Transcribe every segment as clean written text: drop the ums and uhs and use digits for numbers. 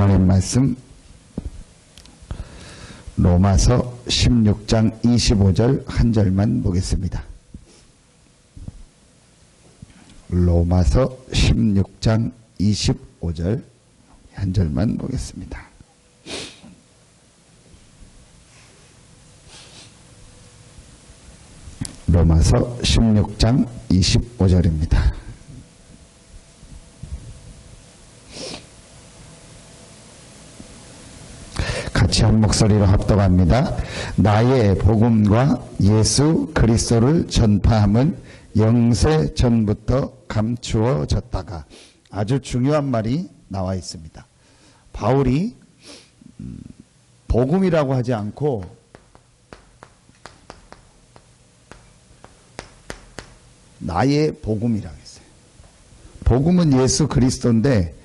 하나님 말씀 로마서 16장 25절 한 절만 보겠습니다. 로마서 16장 25절 한 절만 보겠습니다. 로마서 16장 25절입니다. 같이 한 목소리로 합독합니다. 나의 복음과 예수 그리스도를 전파함은 영세 전부터 감추어졌다가, 아주 중요한 말이 나와 있습니다. 바울이 복음이라고 하지 않고 나의 복음이라고 했어요. 복음은 예수 그리스도인데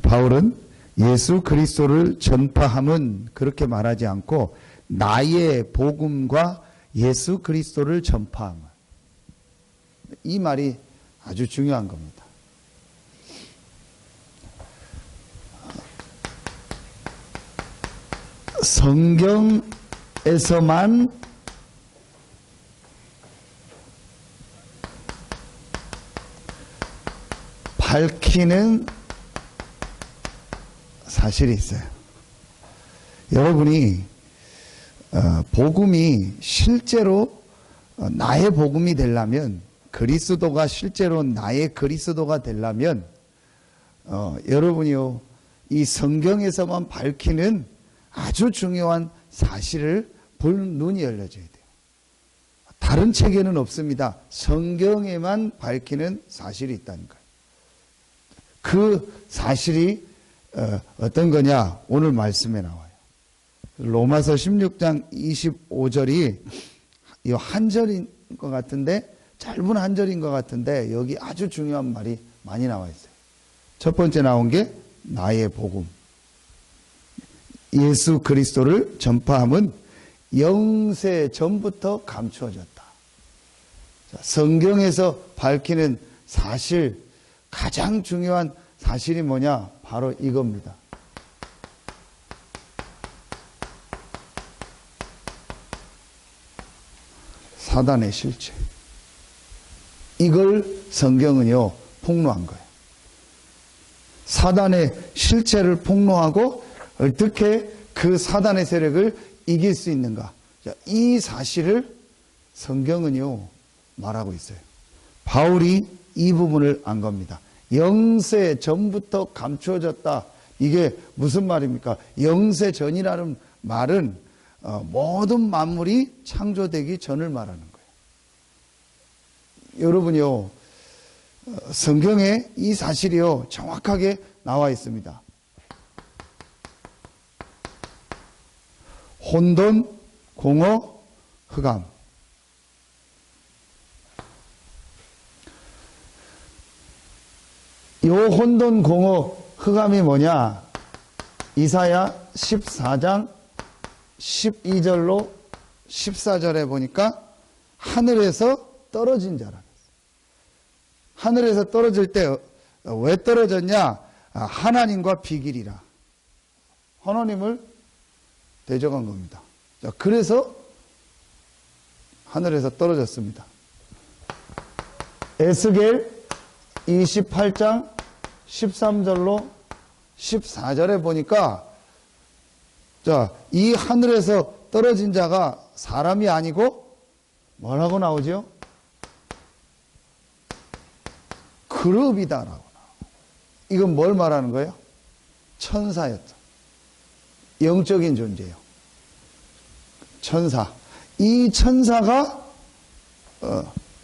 바울은 예수 그리스도를 전파함은 그렇게 말하지 않고 나의 복음과 예수 그리스도를 전파함. 이 말이 아주 중요한 겁니다. 성경에서만 밝히는 사실이 있어요. 여러분이 복음이 실제로 나의 복음이 되려면, 그리스도가 실제로 나의 그리스도가 되려면 여러분이요, 이 성경에서만 밝히는 아주 중요한 사실을 볼 눈이 열려져야 돼요. 다른 책에는 없습니다. 성경에만 밝히는 사실이 있다는 거예요. 그 사실이 어떤 거냐? 오늘 말씀에 나와요. 로마서 16장 25절이 이 한 절인 것 같은데, 짧은 한 절인 것 같은데 여기 아주 중요한 말이 많이 나와 있어요. 첫 번째 나온 게 나의 복음. 예수 그리스도를 전파함은 영세 전부터 감추어졌다. 성경에서 밝히는 사실, 가장 중요한 사실이 뭐냐? 바로 이겁니다. 사단의 실체. 이걸 성경은요, 폭로한 거예요. 사단의 실체를 폭로하고 어떻게 그 사단의 세력을 이길 수 있는가. 이 사실을 성경은요, 말하고 있어요. 바울이 이 부분을 안 겁니다. 영세 전부터 감추어졌다. 이게 무슨 말입니까? 영세 전이라는 말은 모든 만물이 창조되기 전을 말하는 거예요. 여러분요, 성경에 이 사실이요, 정확하게 나와 있습니다. 혼돈, 공허, 흑암. 요 혼돈, 공허, 흑암이 뭐냐? 이사야 14장 12절로 14절에 보니까 하늘에서 떨어진 자라는 거예요. 하늘에서 떨어질 때 왜 떨어졌냐? 하나님과 비길이라. 하나님을 대적한 겁니다. 자, 그래서 하늘에서 떨어졌습니다. 에스겔 28장 13절로 14절에 보니까, 자, 이 하늘에서 떨어진 자가 사람이 아니고 뭐라고 나오죠? 그룹이다라고 나와요. 이건 뭘 말하는 거예요? 천사였죠. 영적인 존재예요. 천사. 이 천사가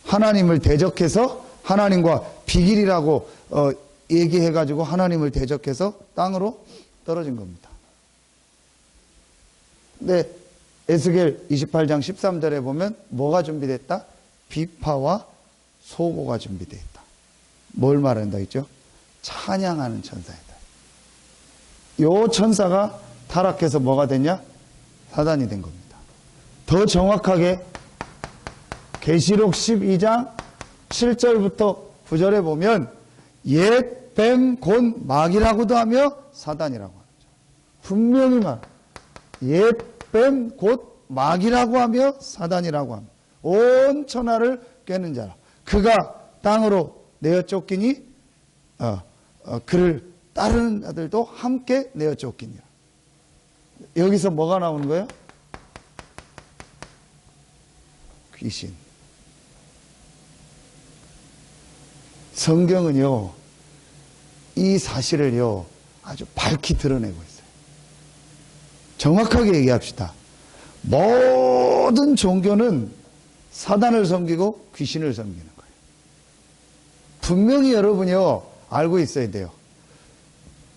하나님을 대적해서 하나님과 비길이라고 얘기해가지고 하나님을 대적해서 땅으로 떨어진 겁니다. 근데 에스겔 28장 13절에 보면 뭐가 준비됐다? 비파와 소고가 준비되어 있다. 뭘 말한다 했죠? 찬양하는 천사이다. 요 천사가 타락해서 뭐가 됐냐? 사단이 된 겁니다. 더 정확하게 계시록 12장 7절부터 9절에 보면 옛 뱀, 곧, 마귀라고도 하며 사단이라고 하죠. 분명히 말. 옛 뱀, 곧, 마귀라고 하며 사단이라고 하며 온 천하를 꿰는 자라. 그가 땅으로 내어 쫓기니 그를 따르는 자들도 함께 내어 쫓기니라. 여기서 뭐가 나오는 거예요? 귀신. 성경은요, 이 사실을요, 아주 밝히 드러내고 있어요. 정확하게 얘기합시다. 모든 종교는 사단을 섬기고 귀신을 섬기는 거예요. 분명히 여러분이요, 알고 있어야 돼요.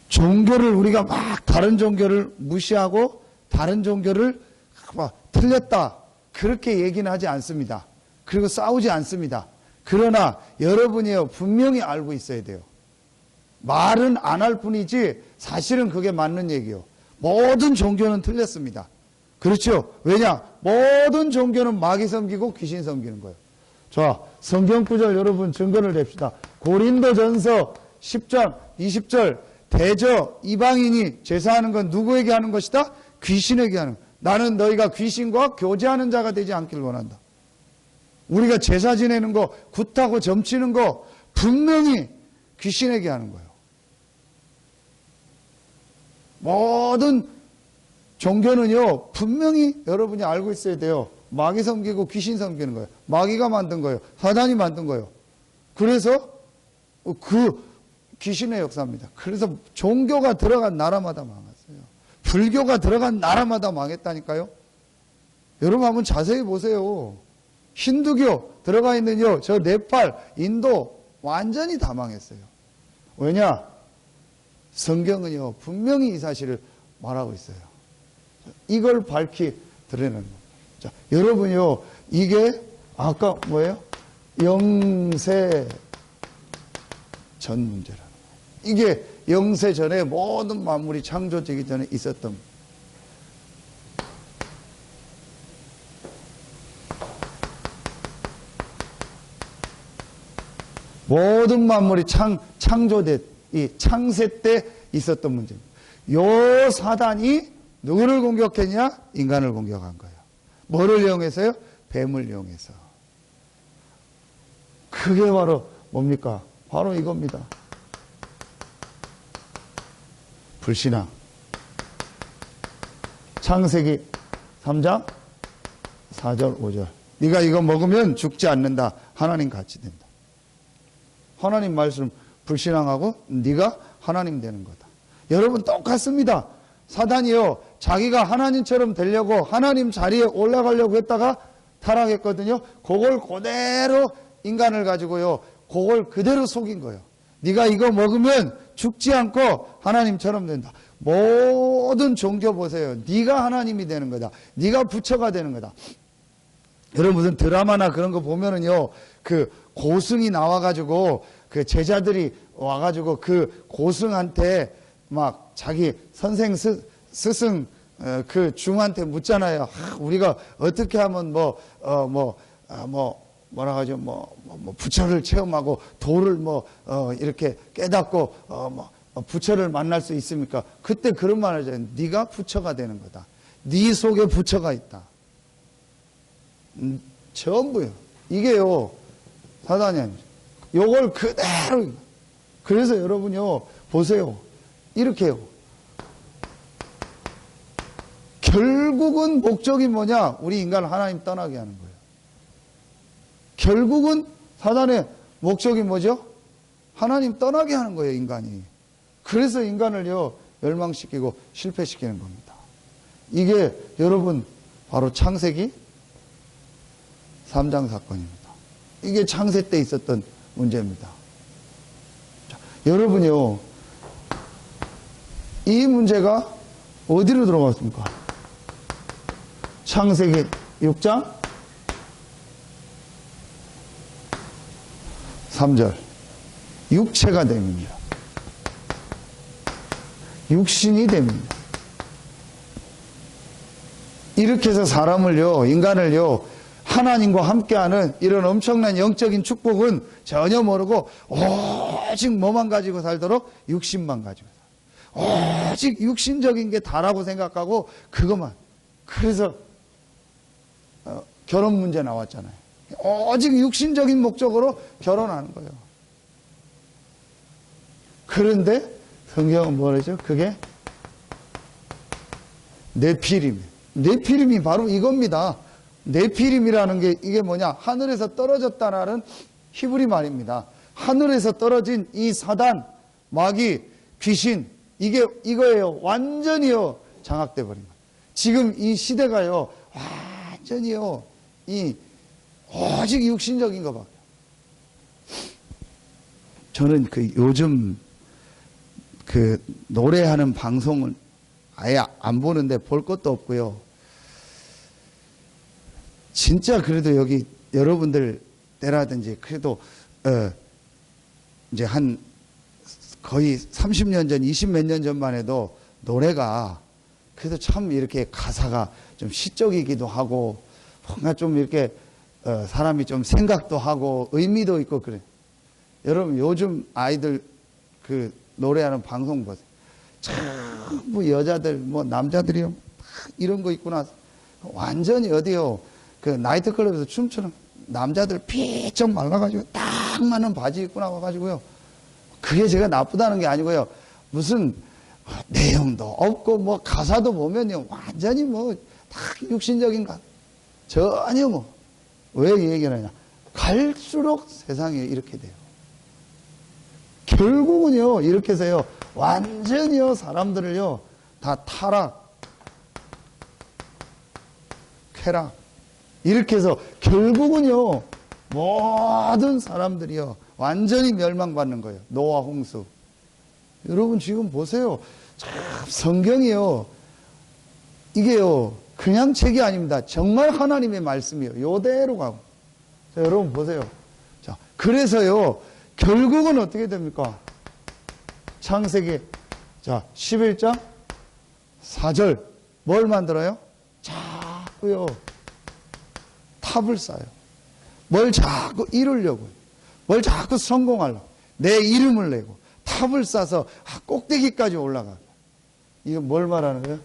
종교를 우리가 막 다른 종교를 무시하고 다른 종교를 막 틀렸다, 그렇게 얘기는 하지 않습니다. 그리고 싸우지 않습니다. 그러나 여러분이요, 분명히 알고 있어야 돼요. 말은 안 할 뿐이지 사실은 그게 맞는 얘기요. 모든 종교는 틀렸습니다. 그렇죠? 왜냐? 모든 종교는 마귀 섬기고 귀신 섬기는 거예요. 자, 성경 구절 여러분 증거를 냅시다. 고린도전서 10장 20절, 대저 이방인이 제사하는 건 누구에게 하는 것이다? 귀신에게 하는 거예요. 나는 너희가 귀신과 교제하는 자가 되지 않기를 원한다. 우리가 제사 지내는 거, 굿하고 점치는 거 분명히 귀신에게 하는 거예요. 모든 종교는요, 분명히 여러분이 알고 있어야 돼요. 마귀 섬기고 귀신 섬기는 거예요. 마귀가 만든 거예요. 사단이 만든 거예요. 그래서 그 귀신의 역사입니다. 그래서 종교가 들어간 나라마다 망했어요. 불교가 들어간 나라마다 망했다니까요. 여러분 한번 자세히 보세요. 힌두교 들어가 있는요, 저 네팔, 인도 완전히 다 망했어요. 왜냐? 성경은요, 분명히 이 사실을 말하고 있어요. 이걸 밝히 드러내는 거예요. 자, 여러분요, 이게 아까 뭐예요? 영세 전 문제라는 거예요. 이게 영세 전에 모든 만물이 창조되기 전에 있었던 모든 만물이 창조된 이 창세 때 있었던 문제입니다. 요 사단이 누구를 공격했냐? 인간을 공격한 거예요. 뭐를 이용해서요? 뱀을 이용해서. 그게 바로 뭡니까? 바로 이겁니다. 불신앙. 창세기 3장 4절 5절. 네가 이거 먹으면 죽지 않는다. 하나님 같이 된다. 하나님 말씀 불신앙하고 네가 하나님 되는 거다. 여러분 똑같습니다. 사단이요, 자기가 하나님처럼 되려고 하나님 자리에 올라가려고 했다가 타락했거든요. 그걸 그대로 인간을 가지고요, 그걸 그대로 속인 거예요. 네가 이거 먹으면 죽지 않고 하나님처럼 된다. 모든 종교 보세요. 네가 하나님이 되는 거다. 네가 부처가 되는 거다. 여러분 무슨 드라마나 그런 거 보면은요, 그 고승이 나와가지고 그 제자들이 와가지고 그 고승한테 막 자기 선생 스승 그 중한테 묻잖아요. 우리가 어떻게 하면 뭐라 하죠? 부처를 체험하고 도를 이렇게 깨닫고 부처를 만날 수 있습니까? 그때 그런 말 하잖아요. 네가 부처가 되는 거다. 네 속에 부처가 있다. 전부요. 이게요, 사단이 아닙니다. 요걸 그대로. 그래서 여러분요, 보세요. 이렇게요. 결국은 목적이 뭐냐? 우리 인간을 하나님 떠나게 하는 거예요. 결국은 사단의 목적이 뭐죠? 하나님 떠나게 하는 거예요, 인간이. 그래서 인간을요, 멸망시키고 실패시키는 겁니다. 이게 여러분 바로 창세기 3장 사건입니다. 이게 창세 때 있었던 문제입니다. 자, 여러분요, 이 문제가 어디로 들어갔습니까? 창세기 6장 3절. 육체가 됩니다. 육신이 됩니다. 이렇게 해서 사람을요, 인간을요, 하나님과 함께하는 이런 엄청난 영적인 축복은 전혀 모르고 오직 뭐만 가지고 살도록? 육신만 가지고 살도록. 오직 육신적인 게 다라고 생각하고 그것만. 그래서 결혼 문제 나왔잖아요. 오직 육신적인 목적으로 결혼하는 거예요. 그런데 성경은 뭐라죠? 그게 네피림. 네피림이 바로 이겁니다. 네피림이라는 게 이게 뭐냐? 하늘에서 떨어졌다라는 히브리 말입니다. 하늘에서 떨어진 이 사단, 마귀, 귀신, 이거예요. 완전히요, 장악돼 버린 거예요. 지금 이 시대가요, 완전히요, 오직 육신적인 거밖에. 저는 요즘 노래하는 방송은 아예 안 보는데 볼 것도 없고요. 진짜 그래도 여기 여러분들 때라든지 그래도 이제 한 거의 30년 전, 20몇 년 전만 해도 노래가 그래도 참 이렇게 가사가 좀 시적이기도 하고 뭔가 좀 이렇게 사람이 좀 생각도 하고 의미도 있고 그래. 여러분 요즘 아이들 노래하는 방송 보세요. 참 뭐 여자들 뭐 남자들이요 이런 거 입고 나서 완전히 어디요 나이트클럽에서 춤추는 남자들 피쩍 말라가지고 딱 맞는 바지 입고 나와가지고요. 그게 제가 나쁘다는 게 아니고요. 무슨 내용도 없고 뭐 가사도 보면요 완전히 뭐 다 육신적인 가 전혀 뭐 왜 이 얘기를 하냐? 갈수록 세상에 이렇게 돼요. 결국은요 이렇게 해서요 완전히요 사람들을요 다 타락, 쾌락 이렇게 해서 결국은요 모든 사람들이요 완전히 멸망받는 거예요. 노아 홍수. 여러분 지금 보세요. 참 성경이요 이게요 그냥 책이 아닙니다. 정말 하나님의 말씀이에요. 요대로 가고. 자, 여러분 보세요. 자, 그래서요 결국은 어떻게 됩니까? 창세기 11장 4절 뭘 만들어요? 자꾸요 탑을 쌓아요. 뭘 자꾸 이루려고요. 뭘 자꾸 성공하려고. 내 이름을 내고 탑을 쌓아서 꼭대기까지 올라가고. 이거 뭘 말하는 거예요?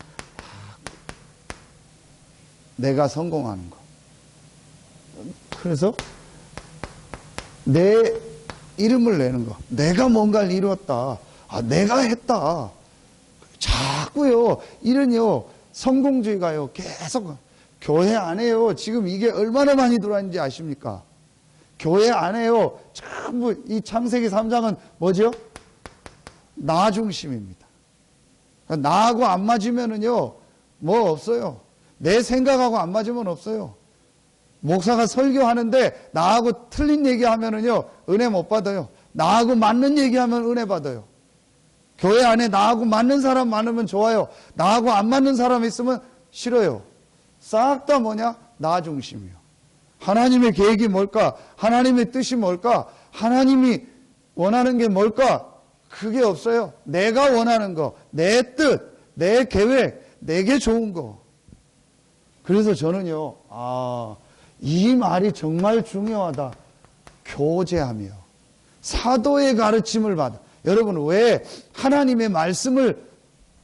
내가 성공하는 거. 그래서 내 이름을 내는 거. 내가 뭔가를 이루었다. 내가 했다. 자꾸요 이런요 성공주의가요 계속 교회 안에요 지금 이게 얼마나 많이 들어왔는지 아십니까? 교회 안에요 전부 이 창세기 3장은 뭐죠? 나 중심입니다. 나하고 안 맞으면은요 뭐 없어요. 내 생각하고 안 맞으면 없어요. 목사가 설교하는데 나하고 틀린 얘기하면은요 은혜 못 받아요. 나하고 맞는 얘기하면 은혜 받아요. 교회 안에 나하고 맞는 사람 많으면 좋아요. 나하고 안 맞는 사람 있으면 싫어요. 싹 다 뭐냐? 나 중심이요. 하나님의 계획이 뭘까? 하나님의 뜻이 뭘까? 하나님이 원하는 게 뭘까? 그게 없어요. 내가 원하는 거, 내 뜻, 내 계획, 내게 좋은 거. 그래서 저는요, 이 말이 정말 중요하다. 교제하며 사도의 가르침을 받아. 여러분 왜 하나님의 말씀을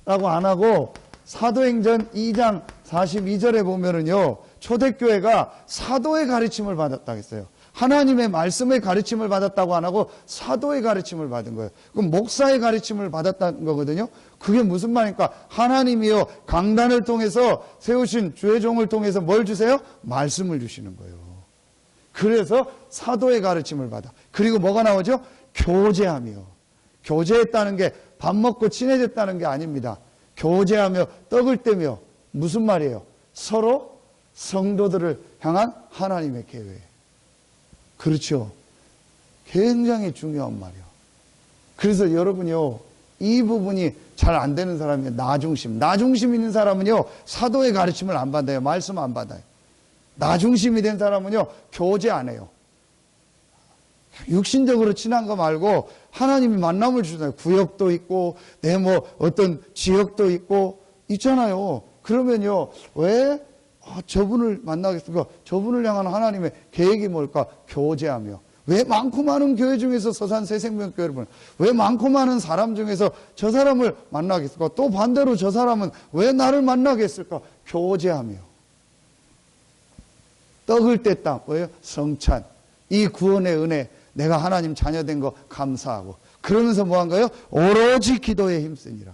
라고 안 하고 사도행전 2장 42절에 보면은요 초대교회가 사도의 가르침을 받았다고 했어요. 하나님의 말씀의 가르침을 받았다고 안 하고 사도의 가르침을 받은 거예요. 그럼 목사의 가르침을 받았다는 거거든요. 그게 무슨 말입니까? 하나님이요 강단을 통해서 세우신 주의 종을 통해서 뭘 주세요? 말씀을 주시는 거예요. 그래서 사도의 가르침을 받아. 그리고 뭐가 나오죠? 교제하며. 교제했다는 게 밥 먹고 친해졌다는 게 아닙니다. 교제하며 떡을 떼며 무슨 말이에요? 서로 성도들을 향한 하나님의 계획. 그렇죠. 굉장히 중요한 말이에요. 그래서 여러분요 이 부분이 잘 안 되는 사람이 나 중심. 나 중심 있는 사람은요 사도의 가르침을 안 받아요. 말씀 안 받아요. 나 중심이 된 사람은요 교제 안 해요. 육신적으로 친한 거 말고 하나님이 만남을 주잖아요. 구역도 있고 내 뭐 어떤 지역도 있고 있잖아요. 그러면요 왜 저분을 만나겠습니까? 저분을 향한 하나님의 계획이 뭘까? 교제하며. 왜 많고 많은 교회 중에서 서산 새생명교회를 보내? 왜 많고 많은 사람 중에서 저 사람을 만나겠을까? 또 반대로 저 사람은 왜 나를 만나겠을까? 교제하며. 떡을 뗐다. 뭐예요? 성찬. 이 구원의 은혜, 내가 하나님 자녀된 거 감사하고. 그러면서 뭐 한 거예요? 오로지 기도에 힘쓰니라.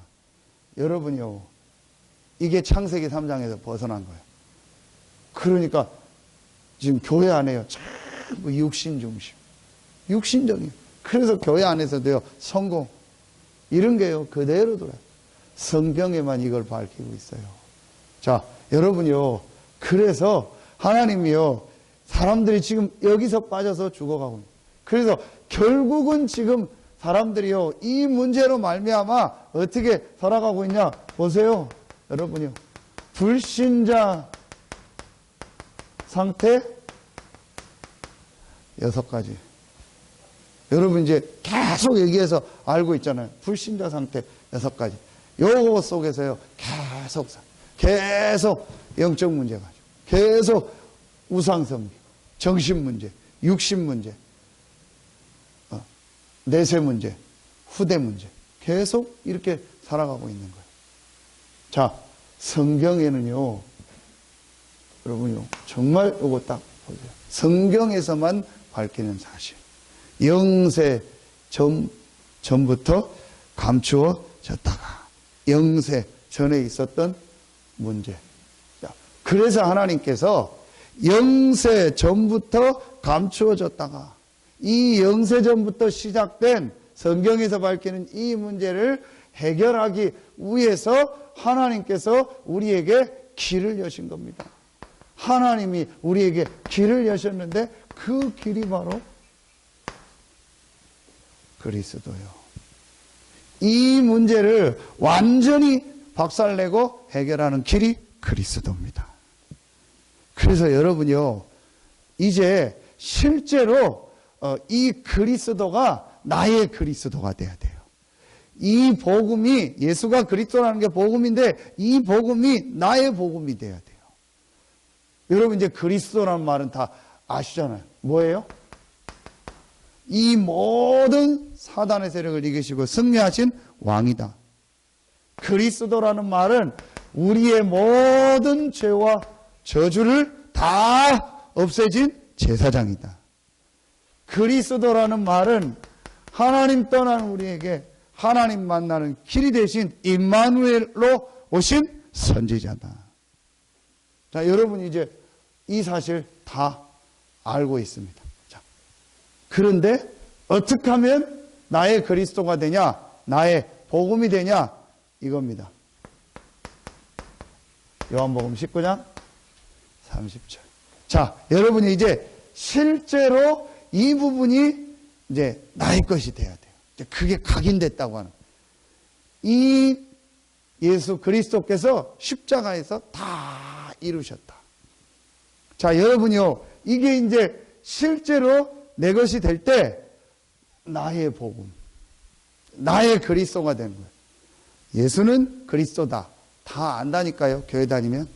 여러분이요, 이게 창세기 3장에서 벗어난 거예요. 그러니까 지금 교회 안에요, 전부 육신 중심, 육신적인. 그래서 교회 안에서도요, 성공 이런 게요 그대로 돌아요. 성경에만 이걸 밝히고 있어요. 자, 여러분이요, 그래서 하나님이요, 사람들이 지금 여기서 빠져서 죽어가고 있어요. 그래서 결국은 지금 사람들이요, 이 문제로 말미암아 어떻게 살아가고 있냐 보세요. 여러분이요, 불신자 상태 6가지. 여러분 이제 계속 얘기해서 알고 있잖아요. 불신자 상태 6가지. 요거 속에서요, 계속 영적 문제 가지고, 계속 우상성기, 정신 문제, 육신 문제, 내세 문제, 후대 문제, 계속 이렇게 살아가고 있는 거예요. 자, 성경에는요, 여러분요, 정말 이거 딱 보세요. 성경에서만 밝히는 사실. 영세 전부터 감추어졌다가 영세 전에 있었던 문제. 자, 그래서 하나님께서 영세 전부터 감추어졌다가 이 영세 전부터 시작된 성경에서 밝히는 이 문제를 해결하기 위해서 하나님께서 우리에게 길을 여신 겁니다. 하나님이 우리에게 길을 여셨는데 그 길이 바로 그리스도요. 이 문제를 완전히 박살내고 해결하는 길이 그리스도입니다. 그래서 여러분요, 이제 실제로 이 그리스도가 나의 그리스도가 돼야 돼요. 이 복음이, 예수가 그리스도라는 게 복음인데 이 복음이 나의 복음이 돼야 돼요. 여러분 이제 그리스도라는 말은 다 아시잖아요. 뭐예요? 이 모든 사단의 세력을 이기시고 승리하신 왕이다. 그리스도라는 말은 우리의 모든 죄와 저주를 다 없애진 제사장이다. 그리스도라는 말은 하나님 떠난 우리에게 하나님 만나는 길이 되신 임마누엘로 오신 선지자다. 자, 여러분 이제 이 사실 다 알고 있습니다. 자, 그런데 어떻게 하면 나의 그리스도가 되냐, 나의 복음이 되냐, 이겁니다. 요한복음 19장 30절. 자, 여러분이 이제 실제로 이 부분이 이제 나의 것이 돼야 돼요. 그게 각인됐다고 하는. 이 예수 그리스도께서 십자가에서 다 이루셨다. 자, 여러분요, 이게 이제 실제로 내 것이 될 때 나의 복음, 나의 그리스도가 되는 거예요. 예수는 그리스도다. 다 안다니까요. 교회 다니면.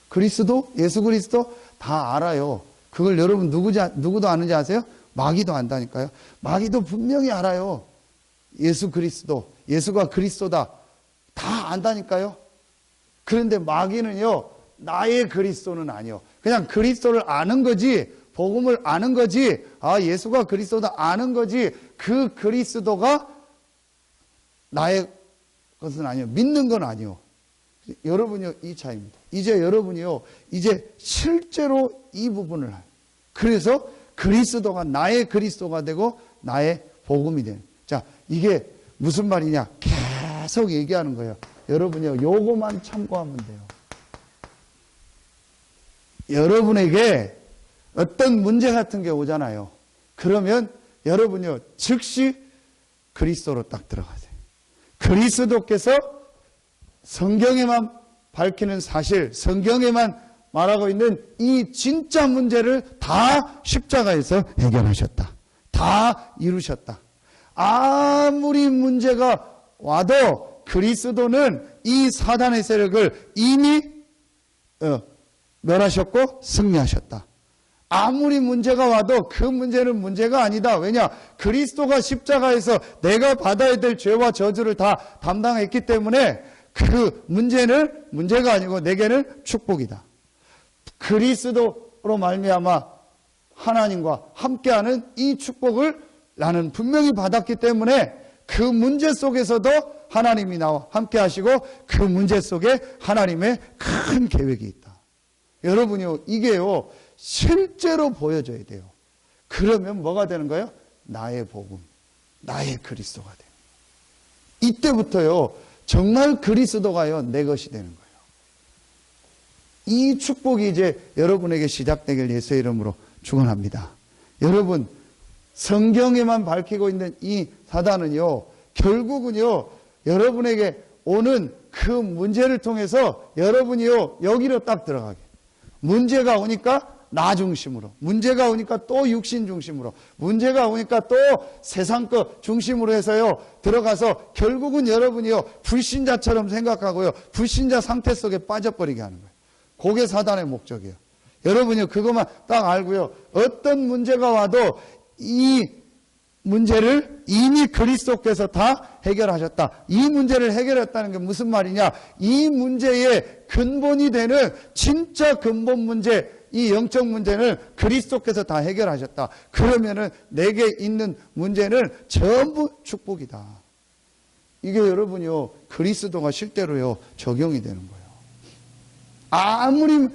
그리스도, 예수 그리스도 다 알아요. 그걸 여러분 누구도 아는지 아세요? 마귀도 안다니까요. 마귀도 분명히 알아요. 예수 그리스도, 예수가 그리스도다. 다 안다니까요. 그런데 마귀는요, 나의 그리스도는 아니요. 그냥 그리스도를 아는 거지, 복음을 아는 거지, 아, 예수가 그리스도다 아는 거지, 그 그리스도가 나의 것은 아니요. 믿는 건 아니요. 여러분이요, 이 차이입니다. 이제 여러분이요, 이제 실제로 이 부분을 해요. 그래서 그리스도가 나의 그리스도가 되고 나의 복음이 되는. 자, 이게 무슨 말이냐? 계속 얘기하는 거예요. 여러분이요, 요거만 참고하면 돼요. 여러분에게 어떤 문제 같은 게 오잖아요. 그러면 여러분이요, 즉시 그리스도로 딱 들어가세요. 그리스도께서 성경에만 밝히는 사실, 성경에만 말하고 있는 이 진짜 문제를 다 십자가에서 해결하셨다. 다 이루셨다. 아무리 문제가 와도 그리스도는 이 사단의 세력을 이미 멸하셨고 승리하셨다. 아무리 문제가 와도 그 문제는 문제가 아니다. 왜냐? 그리스도가 십자가에서 내가 받아야 될 죄와 저주를 다 담당했기 때문에 그 문제는 문제가 아니고 내게는 축복이다. 그리스도로 말미암아 하나님과 함께하는 이 축복을 나는 분명히 받았기 때문에 그 문제 속에서도 하나님이 나와 함께 하시고 그 문제 속에 하나님의 큰 계획이 있다. 여러분요, 이게요 실제로 보여져야 돼요. 그러면 뭐가 되는 거예요? 나의 복음, 나의 그리스도가 돼요. 이때부터요 정말 그리스도가요 내 것이 되는 거예요. 이 축복이 이제 여러분에게 시작되길 예수의 이름으로 축원합니다. 여러분, 성경에만 밝히고 있는 이 사단은요 결국은요 여러분에게 오는 그 문제를 통해서 여러분이요 여기로 딱 들어가게, 문제가 오니까 나 중심으로, 문제가 오니까 또 육신 중심으로, 문제가 오니까 또 세상 것 중심으로 해서요 들어가서 결국은 여러분이요 불신자처럼 생각하고요 불신자 상태 속에 빠져버리게 하는 거예요. 그게 사단의 목적이에요. 여러분이요 그것만 딱 알고요, 어떤 문제가 와도 이 문제를 이미 그리스도께서 다 해결하셨다. 이 문제를 해결했다는 게 무슨 말이냐? 이 문제의 근본이 되는 진짜 근본 문제, 이 영적 문제는 그리스도께서 다 해결하셨다. 그러면은 내게 있는 문제는 전부 축복이다. 이게 여러분이요 그리스도가 실제로요 적용이 되는 거예요. 아무리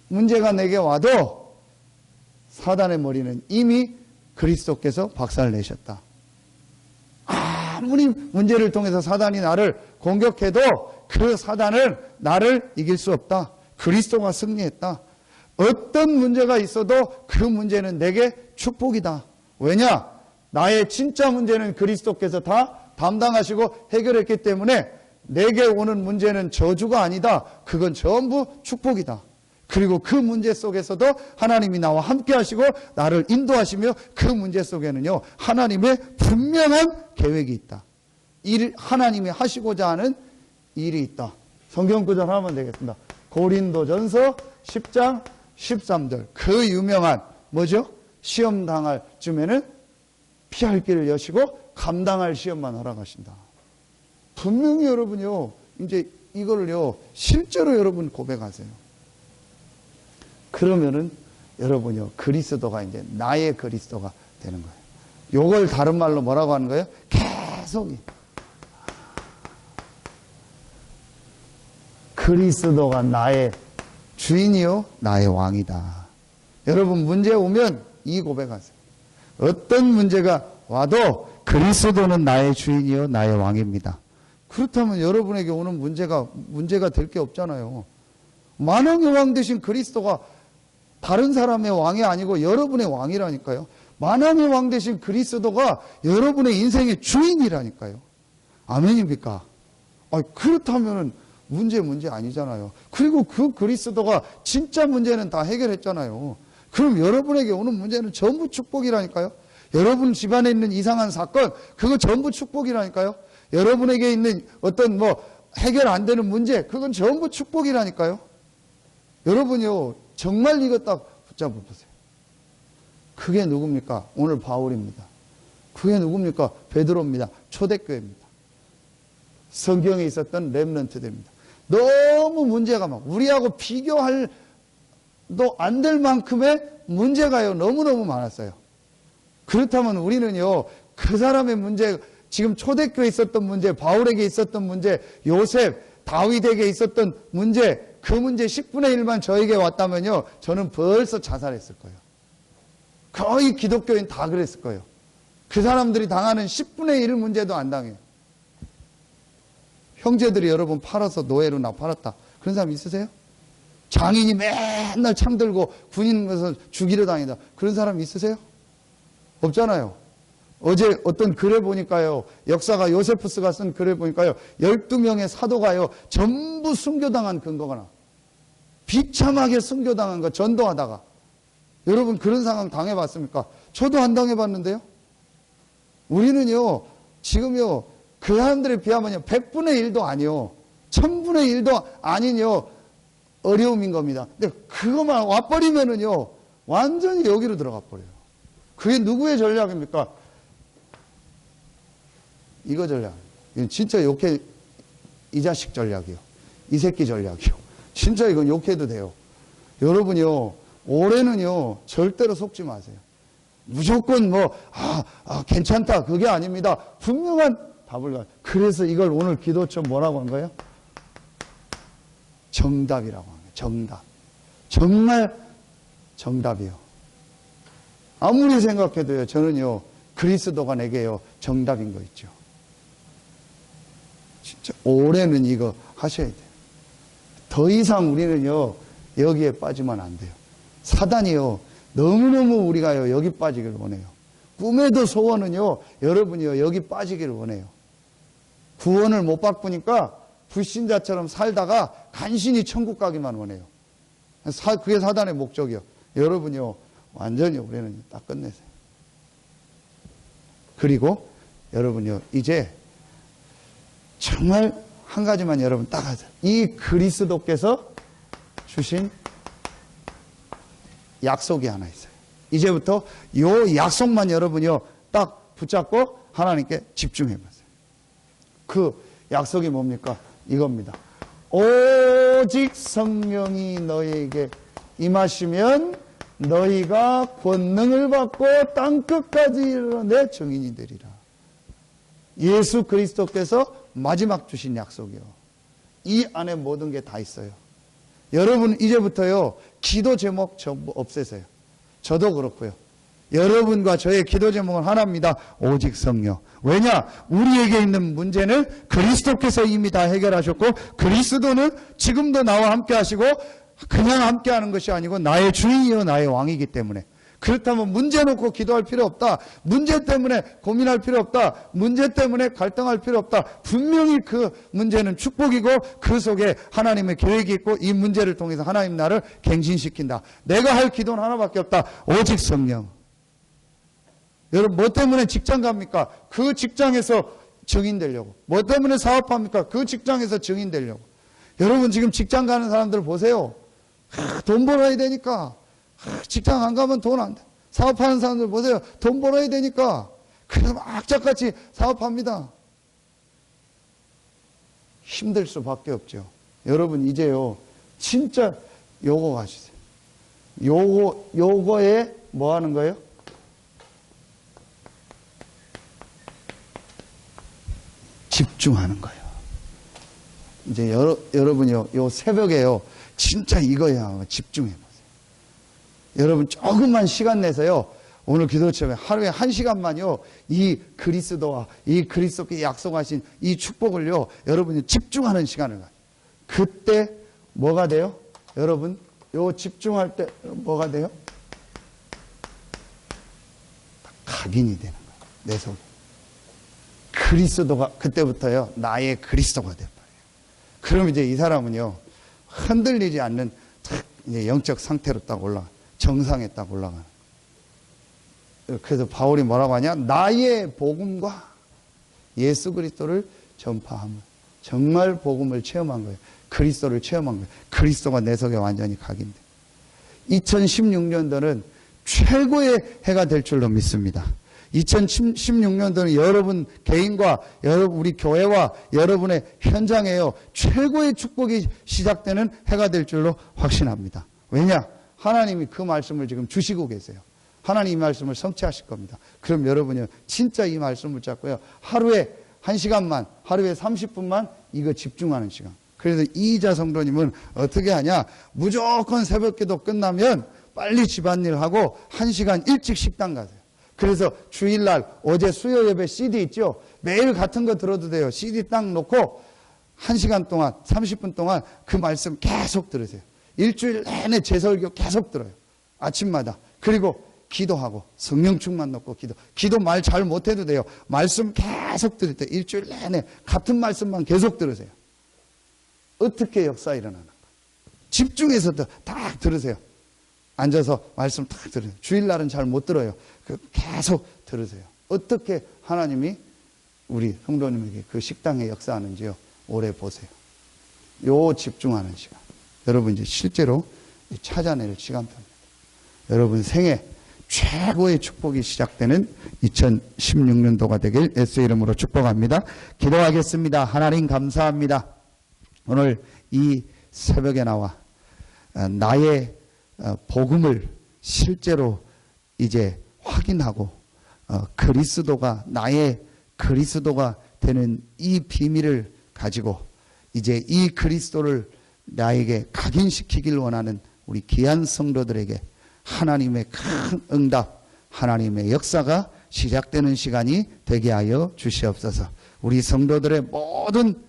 문제가 내게 와도 사단의 머리는 이미 그리스도께서 박살을 내셨다. 아무리 문제를 통해서 사단이 나를 공격해도 그 사단은 나를 이길 수 없다. 그리스도가 승리했다. 어떤 문제가 있어도 그 문제는 내게 축복이다. 왜냐? 나의 진짜 문제는 그리스도께서 다 담당하시고 해결했기 때문에 내게 오는 문제는 저주가 아니다. 그건 전부 축복이다. 그리고 그 문제 속에서도 하나님이 나와 함께 하시고 나를 인도하시며 그 문제 속에는요 하나님의 분명한 계획이 있다. 하나님이 하시고자 하는 일이 있다. 성경 구절 하면 되겠습니다. 고린도전서 10장 13절, 그 유명한 뭐죠? 시험 당할 쯤에는 피할 길을 여시고 감당할 시험만 허락하신다. 분명히 여러분요 이제 이걸요 실제로 여러분 고백하세요. 그러면은 여러분요 그리스도가 이제 나의 그리스도가 되는 거예요. 요걸 다른 말로 뭐라고 하는 거예요? 계속 그리스도가 나의 주인이요 나의 왕이다. 여러분 문제 오면 이 고백하세요. 어떤 문제가 와도 그리스도는 나의 주인이요 나의 왕입니다. 그렇다면 여러분에게 오는 문제가 될 게 없잖아요. 만왕의 왕 되신 그리스도가 다른 사람의 왕이 아니고 여러분의 왕이라니까요. 만왕의 왕 되신 그리스도가 여러분의 인생의 주인이라니까요. 아멘입니까? 그렇다면 문제 아니잖아요. 그리고 그 그리스도가 진짜 문제는 다 해결했잖아요. 그럼 여러분에게 오는 문제는 전부 축복이라니까요. 여러분 집안에 있는 이상한 사건, 그거 전부 축복이라니까요. 여러분에게 있는 어떤 해결 안 되는 문제, 그건 전부 축복이라니까요. 여러분이요 정말 이거 딱 붙잡아 보세요. 그게 누굽니까? 오늘 바울입니다. 그게 누굽니까? 베드로입니다. 초대교회입니다. 성경에 있었던 렘넌트들입니다. 너무 문제가 우리하고 비교할도 안 될 만큼의 문제가요 너무너무 많았어요. 그렇다면 우리는요 그 사람의 문제, 지금 초대교회에 있었던 문제, 바울에게 있었던 문제, 요셉, 다윗에게 있었던 문제, 그 문제 10분의 1만 저에게 왔다면요 저는 벌써 자살했을 거예요. 거의 기독교인 다 그랬을 거예요. 그 사람들이 당하는 10분의 1 문제도 안 당해요. 형제들이 여러분 팔아서 노예로 나 팔았다, 그런 사람 있으세요? 장인이 맨날 창 들고 군인에서 죽이려 다니다, 그런 사람 있으세요? 없잖아요. 어제 어떤 글에 보니까요, 역사가 요세푸스가 쓴 글에 보니까요 12명의 사도가요 전부 순교당한 근거가 나. 비참하게 순교당한 거, 전도하다가. 여러분 그런 상황 당해봤습니까? 저도 안 당해봤는데요. 우리는요 지금요 그 사람들에 비하면요 100분의 1도 아니요 1000분의 1도 아니요 어려움인 겁니다. 근데 그것만 와버리면은요, 완전히 여기로 들어가 버려요. 그게 누구의 전략입니까? 이거 전략. 이건 진짜 욕해, 이 자식 전략이요. 이 새끼 전략이요. 진짜 이건 욕해도 돼요. 여러분요, 올해는요, 절대로 속지 마세요. 무조건 괜찮다. 그게 아닙니다. 분명한 답을 가. 그래서 이걸 오늘 기도처 뭐라고 한 거예요? 정답이라고 한 거예요. 정답. 정말 정답이요. 아무리 생각해도요, 저는요, 그리스도가 내게요, 정답인 거 있죠. 진짜 올해는 이거 하셔야 돼요. 더 이상 우리는요, 여기에 빠지면 안 돼요. 사단이요, 너무너무 우리가요, 여기 빠지기를 원해요. 꿈에도 소원은요, 여러분이요, 여기 빠지기를 원해요. 구원을 못 바꾸니까 불신자처럼 살다가 간신히 천국 가기만 원해요. 그게 사단의 목적이요. 여러분이요, 완전히 올해는 딱 끝내세요. 그리고 여러분요, 이제 정말 한 가지만 여러분 딱 하세요. 이 그리스도께서 주신 약속이 하나 있어요. 이제부터 요 약속만 여러분이요, 딱 붙잡고 하나님께 집중해 보세요. 그 약속이 뭡니까? 이겁니다. 오직 성령이 너희에게 임하시면 너희가 권능을 받고 땅끝까지 이르러 내 증인이 되리라. 예수 그리스도께서 마지막 주신 약속이요. 이 안에 모든 게 다 있어요. 여러분 이제부터요, 기도 제목 전부 없애세요. 저도 그렇고요. 여러분과 저의 기도 제목은 하나입니다. 오직 성령. 왜냐? 우리에게 있는 문제는 그리스도께서 이미 다 해결하셨고, 그리스도는 지금도 나와 함께 하시고, 그냥 함께 하는 것이 아니고 나의 주인이요 나의 왕이기 때문에. 그렇다면 문제 놓고 기도할 필요 없다. 문제 때문에 고민할 필요 없다. 문제 때문에 갈등할 필요 없다. 분명히 그 문제는 축복이고 그 속에 하나님의 계획이 있고 이 문제를 통해서 하나님 나를 갱신시킨다. 내가 할 기도는 하나밖에 없다. 오직 성령. 여러분 뭐 때문에 직장 갑니까? 그 직장에서 증인 되려고. 뭐 때문에 사업합니까? 그 직장에서 증인 되려고. 여러분 지금 직장 가는 사람들 보세요. 돈 벌어야 되니까. 직장 안 가면 돈 안 돼. 사업하는 사람들 보세요. 돈 벌어야 되니까. 그래서 막 악착같이 사업합니다. 힘들 수밖에 없죠. 여러분 이제요, 진짜 요거 가시세요. 요거에 뭐 하는 거예요? 집중하는 거예요. 이제 여러분이요, 요 새벽에요, 진짜 이거야. 집중해 보세요. 여러분 조금만 시간 내서요, 오늘 기도처럼 하루에 1시간만요, 이 그리스도와 이 그리스도께 약속하신 이 축복을요, 여러분이 집중하는 시간을 가요. 그때 뭐가 돼요? 여러분, 요 집중할 때 뭐가 돼요? 각인이 되는 거예요. 내 속에. 그리스도가 그때부터요, 나의 그리스도가 돼버려요. 그럼 이제 이 사람은요, 흔들리지 않는 이제 영적 상태로 딱 올라가. 정상에 딱 올라가는. 그래서 바울이 뭐라고 하냐? 나의 복음과 예수 그리스도를 전파함을. 정말 복음을 체험한 거예요. 그리스도를 체험한 거예요. 그리스도가 내 속에 완전히 각인돼. 2016년도는 최고의 해가 될 줄로 믿습니다. 2016년도는 여러분 개인과 여러분 우리 교회와 여러분의 현장에요, 최고의 축복이 시작되는 해가 될 줄로 확신합니다. 왜냐? 하나님이 그 말씀을 지금 주시고 계세요. 하나님 이 말씀을 성취하실 겁니다. 그럼 여러분이 진짜 이 말씀을 잡고요, 하루에 1시간만, 하루에 30분만 이거 집중하는 시간. 그래서 이희자 성도님은 어떻게 하냐? 무조건 새벽기도 끝나면 빨리 집안일 하고 1시간 일찍 식당 가세요. 그래서 주일날 어제 수요 예배 CD 있죠? 매일 같은 거 들어도 돼요. CD 딱 놓고 1시간 동안 30분 동안 그 말씀 계속 들으세요. 일주일 내내 제 설교 계속 들어요. 아침마다. 그리고 기도하고 성령 충만 넣고 기도 말 잘 못해도 돼요. 말씀 계속 들을 때 일주일 내내 같은 말씀만 계속 들으세요. 어떻게 역사 일어나는가? 집중해서 딱 들으세요. 앉아서 말씀 딱 들으세요. 주일날은 잘 못 들어요. 계속 들으세요. 어떻게 하나님이 우리 성도님에게 그 식당에 역사하는지요. 오래 보세요. 요 집중하는 시간. 여러분 이제 실제로 찾아낼 시간표입니다. 여러분 생애 최고의 축복이 시작되는 2016년도가 되길 예수의 이름으로 축복합니다. 기도하겠습니다. 하나님 감사합니다. 오늘 이 새벽에 나와 나의 복음을 실제로 이제 확인하고 그리스도가 나의 그리스도가 되는 이 비밀을 가지고 이제 이 그리스도를 나에게 각인시키길 원하는 우리 귀한 성도들에게 하나님의 큰 응답, 하나님의 역사가 시작되는 시간이 되게 하여 주시옵소서. 우리 성도들의 모든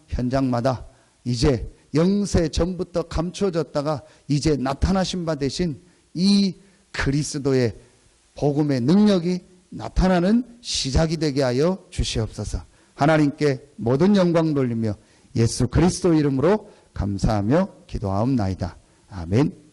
현장마다 이제 영세 전부터 감춰졌다가 이제 나타나신 바 되신 이 그리스도의 복음의 능력이 나타나는 시작이 되게 하여 주시옵소서. 하나님께 모든 영광 돌리며 예수 그리스도 이름으로 감사하며 기도하옵나이다. 아멘.